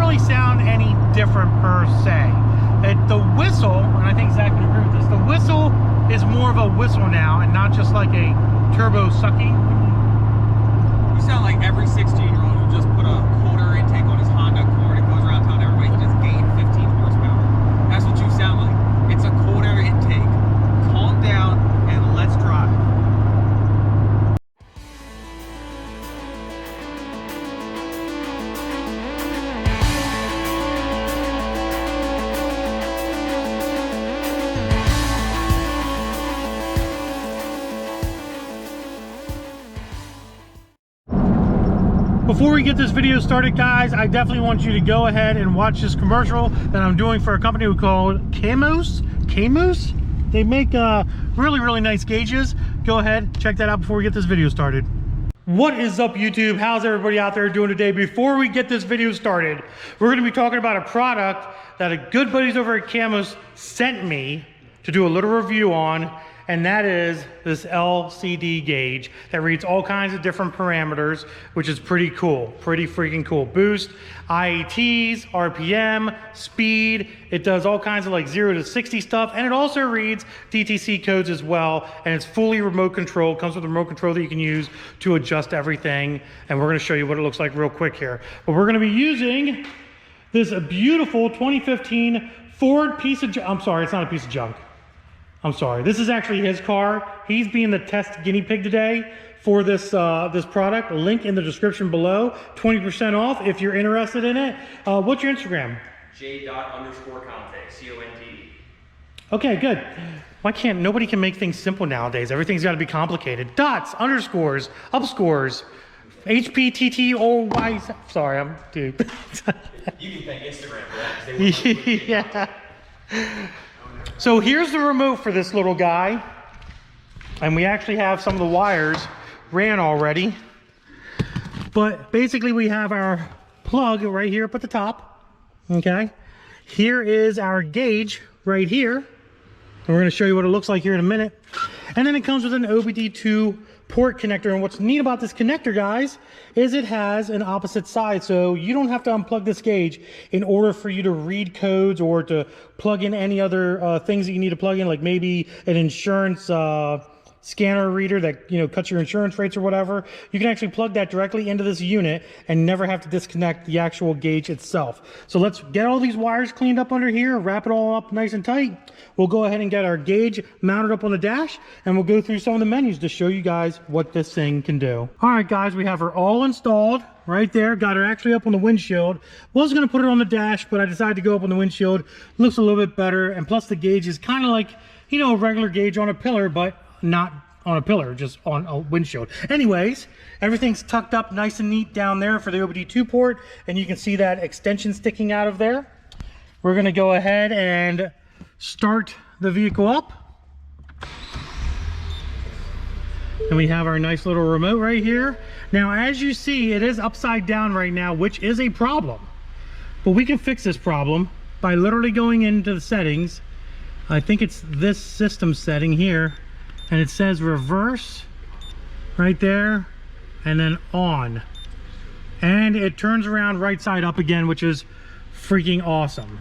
really sound any different per se. The whistle, and I think Zach can agree with this, the whistle is more of a whistle now and not just like a turbo sucky. You sound like every 16-year-old who just put a quarter intake on his Honda Accord and goes around telling everybody he just gained 15 horsepower. That's what you sound like. It's a quarter intake. Calm down and let's drive. Before we get this video started, guys, I definitely want you to go ahead and watch this commercial that I'm doing for a company called Camos. They make really nice gauges. Go ahead, check that out before we get this video started. What is up, YouTube? How's everybody out there doing today? Before we get this video started, we're going to be talking about a product that a good buddies over at Camos sent me to do a little review on, and that is this LCD gauge that reads all kinds of different parameters, which is pretty cool, pretty freaking cool. Boost, IATs, RPM, speed. It does all kinds of like 0 to 60 stuff, and it also reads DTC codes as well, and it's fully remote control. It comes with a remote control that you can use to adjust everything, and we're gonna show you what it looks like real quick here. But we're gonna be using this beautiful 2015 Ford piece of junk. I'm sorry, it's not a piece of junk. I'm sorry, this is actually his car. He's being the test guinea pig today for this this product. Link in the description below. 20% off if you're interested in it. What's your Instagram? J._Conte, C-O-N-T-E. Okay, good. Why can't, nobody can make things simple nowadays. Everything's gotta be complicated. Dots, underscores, upscores, HPTTOY. Sorry, I'm, dude. You can thank Instagram for that, 'cause they were Yeah. So here's the remote for this little guy, and we actually have some of the wires ran already, but basically we have our plug right here up at the top. Okay, here is our gauge right here, and we're going to show you what it looks like here in a minute. And then it comes with an OBD2 port connector, and what's neat about this connector, guys, is it has an opposite side, so you don't have to unplug this gauge in order for you to read codes or to plug in any other things that you need to plug in, like maybe an insurance scanner reader that, you know, cuts your insurance rates or whatever. You can actually plug that directly into this unit and never have to disconnect the actual gauge itself. So let's get all these wires cleaned up under here, wrap it all up nice and tight. We'll go ahead and get our gauge mounted up on the dash, and we'll go through some of the menus to show you guys what this thing can do. All right, guys, we have her all installed right there. Got her actually up on the windshield. Was going to put it on the dash, but I decided to go up on the windshield. Looks a little bit better, and plus the gauge is kind of like, you know, a regular gauge on a pillar, but not on a pillar, just on a windshield. Anyways, everything's tucked up nice and neat down there for the OBD2 port, and you can see that extension sticking out of there. We're going to go ahead and start the vehicle up, and we have our nice little remote right here. Now, as you see, it is upside down right now, which is a problem, but we can fix this problem by literally going into the settings. I think it's this system setting here, and it says reverse right there, and then on, and it turns around right side up again, which is freaking awesome.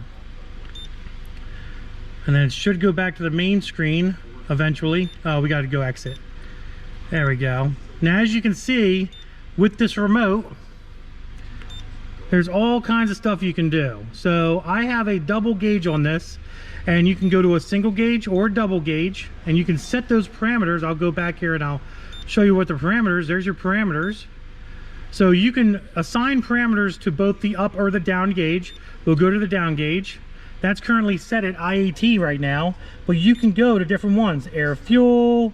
And then it should go back to the main screen eventually. Oh, we got to go exit. There we go. Now, as you can see with this remote, there's all kinds of stuff you can do. So I have a double gauge on this, and you can go to a single gauge or a double gauge, and you can set those parameters. I'll go back here and I'll show you what the parameters. There's your parameters. So you can assign parameters to both the up or the down gauge. We'll go to the down gauge. That's currently set at IAT right now, but you can go to different ones. Air, fuel,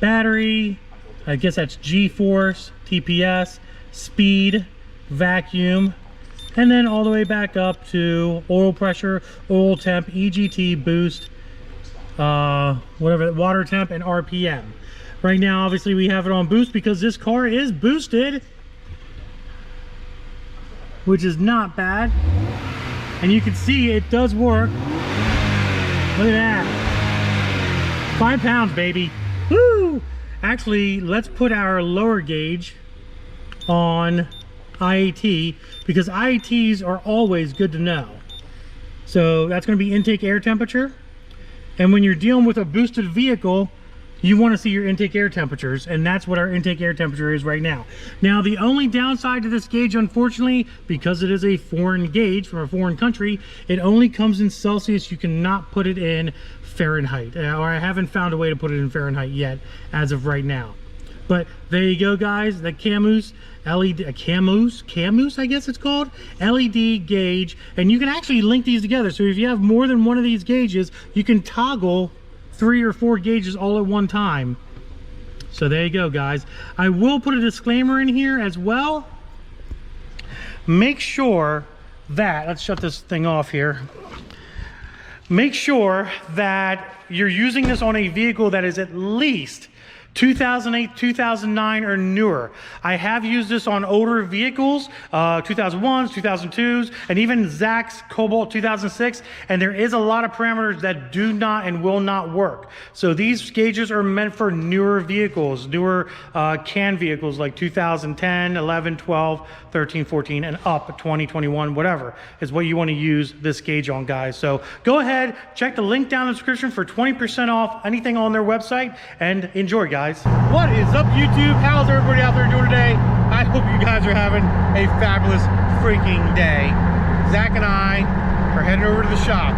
battery, I guess that's G-force, TPS, speed, vacuum, and then all the way back up to oil pressure, oil temp, EGT, boost, whatever, water temp, and RPM. Right now, obviously, we have it on boost because this car is boosted, which is not bad. And you can see it does work. Look at that. 5 pounds, baby. Woo! Actually, let's put our lower gauge on IAT, because IATs are always good to know. So that's going to be intake air temperature. And when you're dealing with a boosted vehicle, you want to see your intake air temperatures, and that's what our intake air temperature is right now. Now, the only downside to this gauge, unfortunately, because it is a foreign gauge from a foreign country, it only comes in Celsius. You cannot put it in Fahrenheit, or I haven't found a way to put it in Fahrenheit yet as of right now. But there you go, guys. The Camus LED, Camus, I guess it's called, LED gauge, and you can actually link these together. So if you have more than one of these gauges, you can toggle 3 or 4 gauges all at one time. So there you go, guys. I will put a disclaimer in here as well. Make sure that, let's shut this thing off here. Make sure that you're using this on a vehicle that is at least 2008, 2009 or newer. I have used this on older vehicles, 2001s, 2002s, and even Zach's Cobalt 2006, and there is a lot of parameters that do not and will not work. So these gauges are meant for newer vehicles, newer CAN vehicles like 2010, 11, 12, 13, 14, and up, 20, 21, whatever, is what you want to use this gauge on, guys. So go ahead, check the link down in the description for 20% off anything on their website, and enjoy, guys. What is up, YouTube? How's everybody out there doing today? I hope you guys are having a fabulous freaking day. Zach and I are heading over to the shop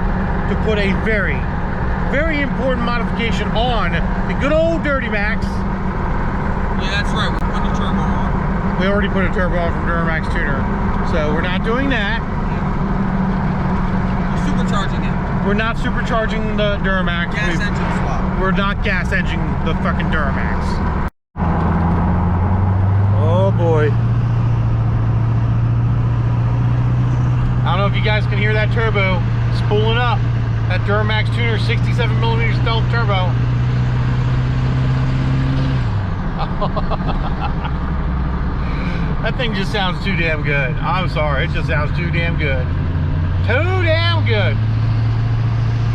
to put a very, very important modification on the good old Duramax. Yeah, that's right. We're putting the turbo on. We already put a turbo on from Duramax Tuner, so we're not doing that. We're supercharging it. We're not supercharging the Duramax. Gas engine swap. We're not gas engine the fucking Duramax. Oh boy. I don't know if you guys can hear that turbo spooling up. That Duramax Tuner 67mm stealth turbo. That thing just sounds too damn good. I'm sorry, it just sounds too damn good. Too damn good.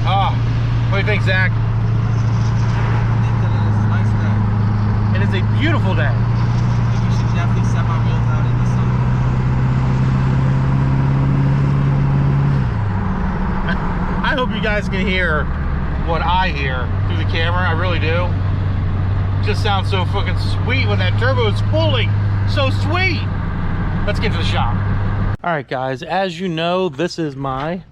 Oh, what do you think, Zach? It is a beautiful day. I think you should definitely set my wheels out in the sun. I hope you guys can hear what I hear through the camera. I really do. It just sounds so fucking sweet when that turbo is spooling. So sweet. Let's get to the shop. All right, guys. As you know, this is my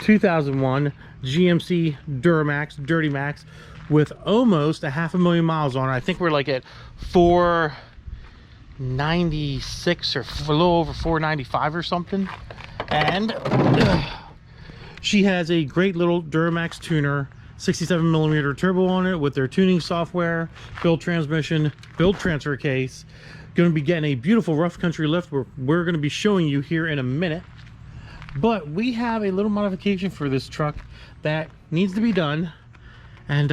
2001 GMC Duramax Dirty Max with almost 500,000 miles on it. I think we're like at 496 or a little over 495 or something. And she has a great little Duramax tuner, 67mm turbo on it with their tuning software, built transmission, built transfer case. Going to be getting a beautiful rough country lift we're going to be showing you here in a minute. But we have a little modification for this truck that needs to be done, and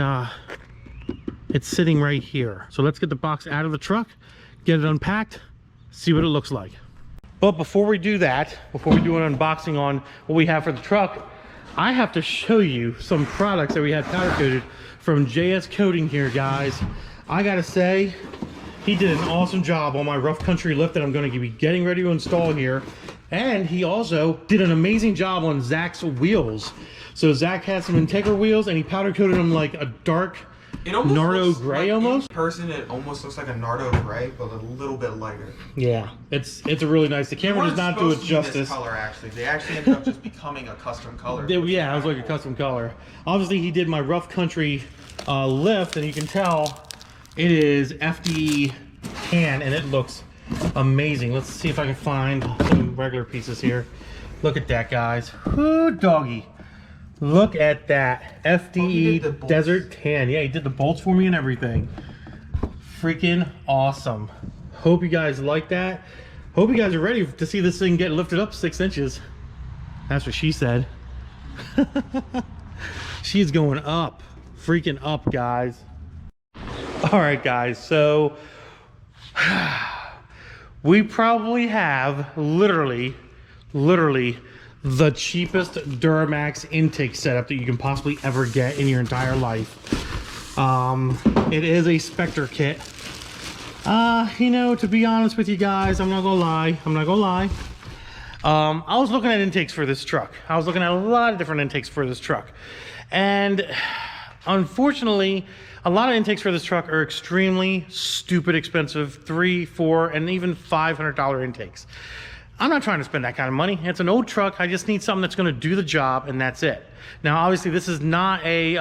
it's sitting right here. So let's get the box out of the truck, get it unpacked, see what it looks like. But before we do that, before we do an unboxing on what we have for the truck, I have to show you some products that we had powder coated from JS Coating here, guys. I gotta say, he did an awesome job on my rough country lift that I'm going to be getting ready to install here. And he also did an amazing job on Zach's wheels. So Zach had some Integra wheels and he powder coated them like a dark Nardo gray almost. In person, it almost looks like a Nardo gray, but a little bit lighter. Yeah, it's a really nice. The camera does not do it justice. This color, actually, they actually ended up just becoming a custom color. Yeah, it was like a custom color. Obviously, he did my rough country lift, and you can tell it is FD tan, and it looks amazing. Let's see if I can find some regular pieces here. Look at that, guys. Ooh, doggy. Look at that FDE desert tan. Yeah, he did the bolts for me and everything. Freaking awesome. Hope you guys like that. Hope you guys are ready to see this thing get lifted up 6 inches. That's what she said. She's going up. Freaking up, guys. All right, guys. So we probably have literally the cheapest Duramax intake setup that you can possibly ever get in your entire life. It is a Spectre kit. You know, to be honest with you guys, I'm not gonna lie. I was looking at intakes for this truck. I was looking at a lot of different intakes for this truck. And unfortunately, a lot of intakes for this truck are extremely stupid expensive, $300, $400, and even $500 intakes. I'm not trying to spend that kind of money. It's an old truck. I just need something that's gonna do the job, and that's it. Now, obviously, this is not a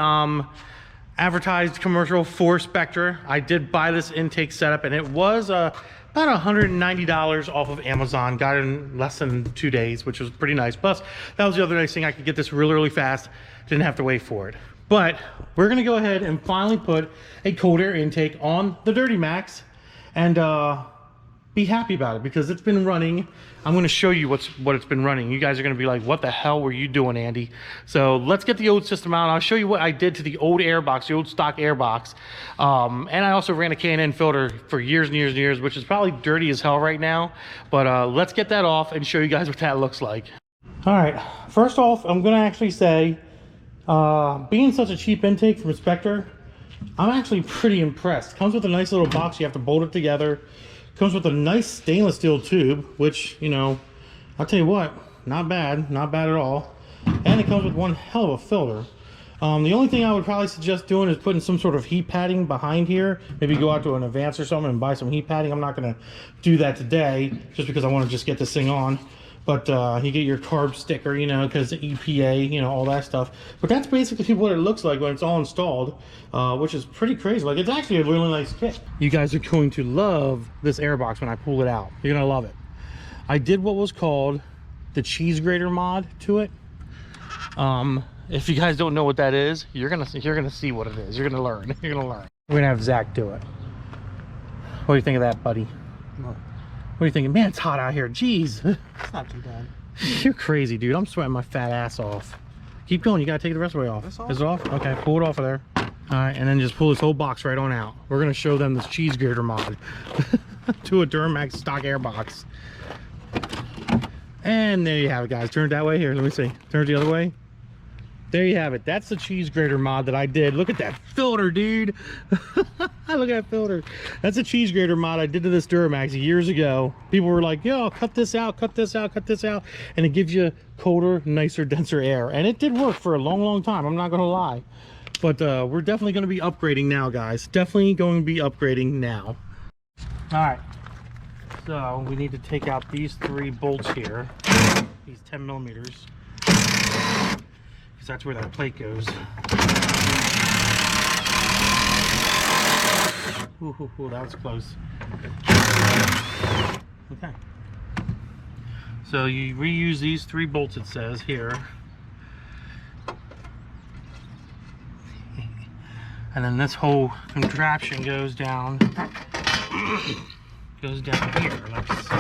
advertised commercial for Spectre. I did buy this intake setup, and it was about $190 off of Amazon. Got it in less than 2 days, which was pretty nice. Plus, that was the other nice thing. I could get this really, really fast. Didn't have to wait for it. But we're gonna go ahead and finally put a cold air intake on the Dirty Max and be happy about it, because it's been running. I'm going to show you what it's been running. You guys are going to be like, what the hell were you doing, Andy? So let's get the old system out. I'll show you what I did to the old airbox, the old stock airbox. And I also ran a K&N filter for years and years and years, which is probably dirty as hell right now. But let's get that off and show you guys what that looks like. All right, first off, I'm going to actually say, being such a cheap intake from Spectre, I'm actually pretty impressed. Comes with a nice little box. You have to bolt it together. Comes with a nice stainless steel tube, which, you know, I'll tell you what, not bad at all. And it comes with one hell of a filter. The only thing I would probably suggest doing is putting some sort of heat padding behind here. Maybe go out to an Advance or something and buy some heat padding. I'm not going to do that today, just because I want to just get this thing on. But you get your carb sticker, you know, because the EPA, you know, all that stuff. But that's basically what it looks like when it's all installed, which is pretty crazy. Like, it's actually a really nice kit. You guys are going to love this airbox when I pull it out. You're going to love it. I did what was called the cheese grater mod to it. If you guys don't know what that is, you're gonna see what it is. You're gonna learn. You're gonna learn. We're gonna have Zach do it. What do you think of that, buddy? What are you thinking? Man, it's hot out here. Jeez. It's not too bad. You're crazy, dude. I'm sweating my fat ass off. Keep going. You gotta take it the rest of the way off. Is it off? Okay, pull it off of there. All right, and then just pull this whole box right on out. We're gonna show them this cheese grater mod to a Duramax stock air box. And there you have it, guys. Turn it that way. Here, let me see. Turn it the other way. There you have it. That's the cheese grater mod that I did. Look at that filter, dude. Look at that filter. That's a cheese grater mod I did to this Duramax years ago. People were like, yo, cut this out, cut this out, cut this out. And it gives you colder, nicer, denser air. And it did work for a long, long time. I'm not going to lie. But we're definitely going to be upgrading now, guys. Definitely going to be upgrading now. All right. So we need to take out these 3 bolts here. These 10 millimeters. That's where that plate goes. Ooh, that was close. Okay. So you reuse these 3 bolts, it says here. And then this whole contraption goes down here, like so.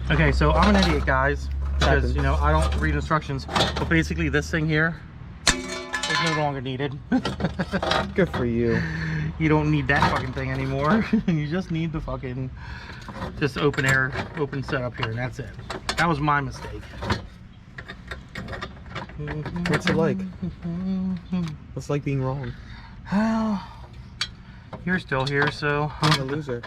Okay, so I'm an idiot, guys. Because, you know, I don't read instructions, but basically this thing here is no longer needed. Good for you. You don't need that fucking thing anymore. You just need the fucking just open setup here, and that's it. That was my mistake. What's it like? What's it like being wrong? Well, you're still here, so I'm a loser.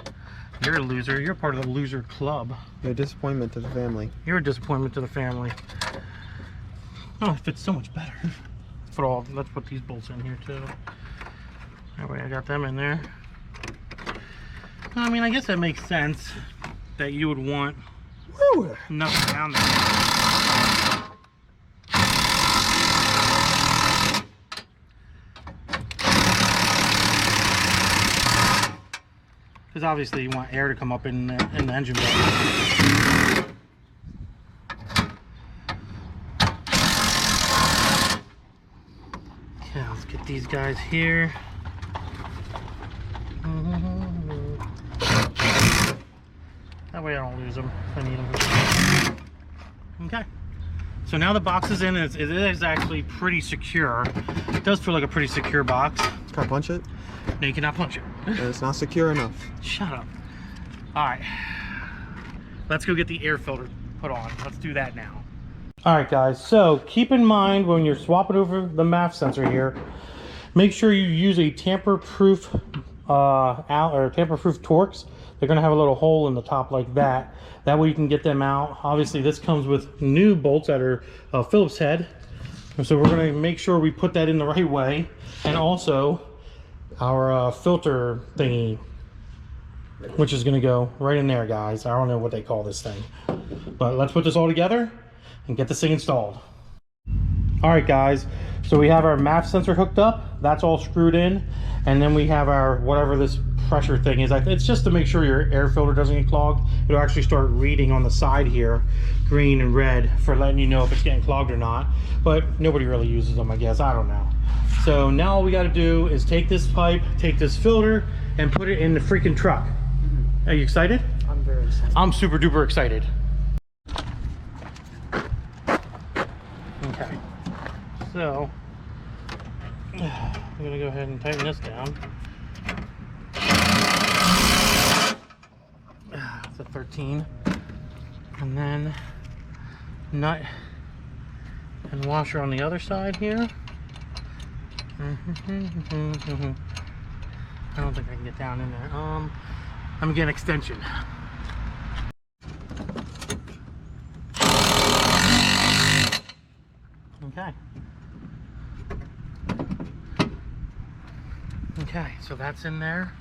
You're a loser. You're part of the loser club. You're a disappointment to the family. You're a disappointment to the family. Oh, it fits so much better. Let's put these bolts in here too. That way I got them in there. I mean, I guess that makes sense that you would want nothing down there. Because obviously you want air to come up in the engine bay. Okay, let's get these guys here. That way I don't lose them if I need them. Okay. So now the box is in, and it is actually pretty secure. It does feel like a pretty secure box. Can I punch it? No, you cannot punch it. It's not secure enough. Shut up. Alright. Let's go get the air filter put on. Let's do that now. Alright guys, so keep in mind when you're swapping over the MAF sensor here, make sure you use a tamper-proof tamper-proof Torx. They're going to have a little hole in the top like that. That way you can get them out. Obviously, this comes with new bolts that are Phillips head. So we're going to make sure we put that in the right way. And also our filter thingy, which is going to go right in there, guys. I don't know what they call this thing. But let's put this all together and get this thing installed. All right, guys. So we have our MAF sensor hooked up. That's all screwed in. And then we have our, whatever this pressure thing is. It's just to make sure your air filter doesn't get clogged. It'll actually start reading on the side here, green and red, for letting you know if it's getting clogged or not. But nobody really uses them, I guess. I don't know. So now all we got to do is take this pipe, take this filter, and put it in the freaking truck. Are you excited? I'm very excited. I'm super duper excited. Okay. So I'm gonna go ahead and tighten this down. It's a 13, and then nut and washer on the other side here. I don't think I can get down in there. I'm gonna get an extension. Okay. Okay, so that's in there.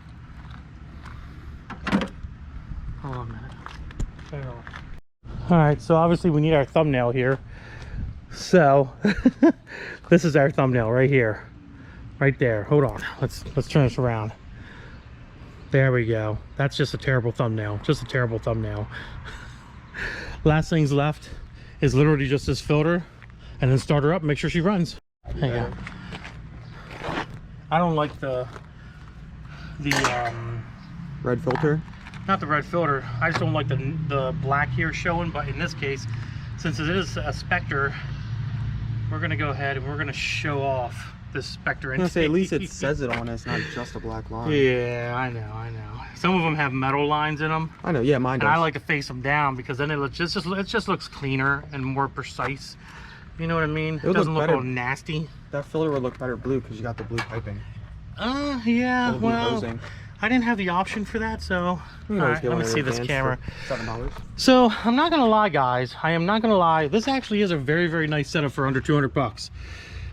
Hold on a minute. All right, so obviously we need our thumbnail here. So this is our thumbnail right here, right there. Hold on, let's turn this around. There we go. That's just a terrible thumbnail. Just a terrible thumbnail. Last things left is literally just this filter, and then start her up and make sure she runs. There you go. I don't like the red filter. Not the red filter. I just don't like the black here showing. But in this case, since it is a Spectre, we're gonna go ahead and we're gonna show off this Spectre. I was gonna say, at least it says it on it. It's not just a black line. Yeah, I know. Some of them have metal lines in them. I know. Yeah, mine does. And I like to face them down because then it just looks cleaner and more precise. You know what I mean? It doesn't look all nasty. That filter would look better blue because you got the blue piping. Yeah, well, I didn't have the option for that, so let me see this camera. $7. So I'm not gonna lie, guys. I am not gonna lie. This actually is a very, very nice setup for under 200 bucks.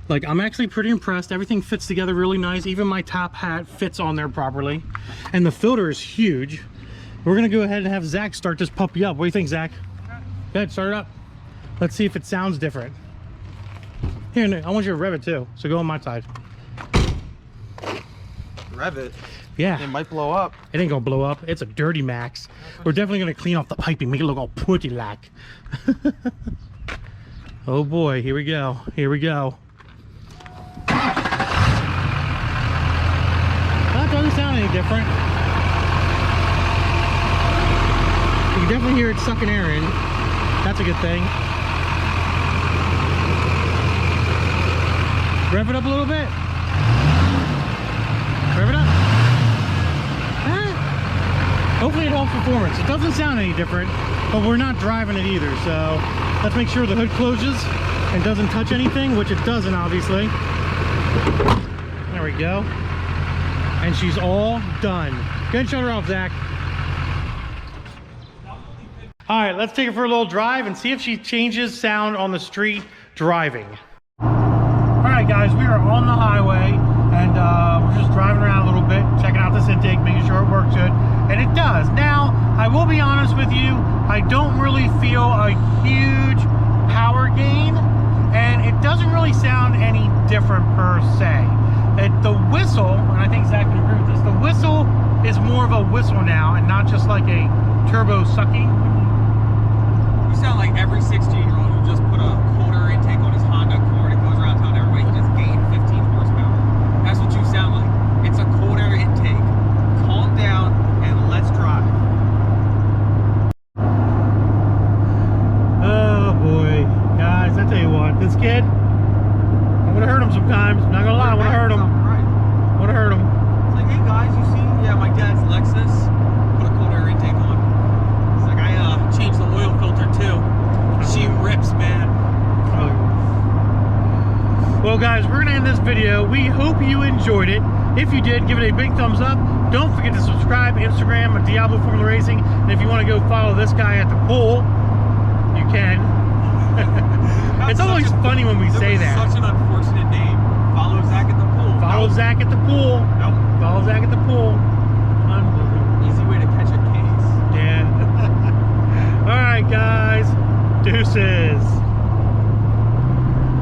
Like, I'm actually pretty impressed. Everything fits together really nice. Even my top hat fits on there properly, and the filter is huge. We're gonna go ahead and have Zach start this puppy up. What do you think, Zach? Go ahead, start it up. Let's see if it sounds different. Here, I want you to rev it too. So go on my side. Rev it. Yeah. It might blow up. It ain't gonna blow up. It's a dirty Max. We're definitely gonna clean off the piping, make it look all putty like. Oh boy, here we go. Here we go. That doesn't sound any different. You can definitely hear it sucking air in. That's a good thing. Rev it up a little bit. Rev it up. Hopefully it holds performance. It doesn't sound any different, but we're not driving it either. So let's make sure the hood closes and doesn't touch anything, which it doesn't, obviously. There we go. And she's all done. Go ahead and shut her off, Zach. All right, let's take her for a little drive and see if she changes sound on the street driving. All right, guys, we are on the highway, and we're just driving around a little bit, checking out this intake, making sure it works good, and it does. Now, I will be honest with you, I don't really feel a huge power gain, and it doesn't really sound any different per se. The whistle, and I think Zach can agree with this, the whistle is more of a whistle now, and not just like a turbo sucky. You sound like every 16-year-old who just put a quarter intake on his Honda Accord and goes around town. Everybody just gained 15 horsepower. That's what you sound like. It's a quarter intake. Calm down and let's drive. Oh boy, guys, I tell you what, this kid, I'm gonna hurt him sometimes. Not gonna lie, I wanna hurt him. Right. I wanna hurt him. It's like, hey guys, you see? Yeah, my dad's Lexus. Put a quarter intake on. It's like, I changed the oil filter too. She rips, man. Well, guys, we're we're gonna end this video. We hope you enjoyed it. If you did, give it a big thumbs up. Don't forget to subscribe. Instagram at Diablo Formula Racing. And if you want to go follow this guy at the pool, you can. It's always funny when we say that. Such an unfortunate name. Follow Zach at the pool. Follow Zach at the pool. Nope. Follow Zach at the pool. Unbelievable. Easy way to catch a case. Yeah. All right, guys. Deuces.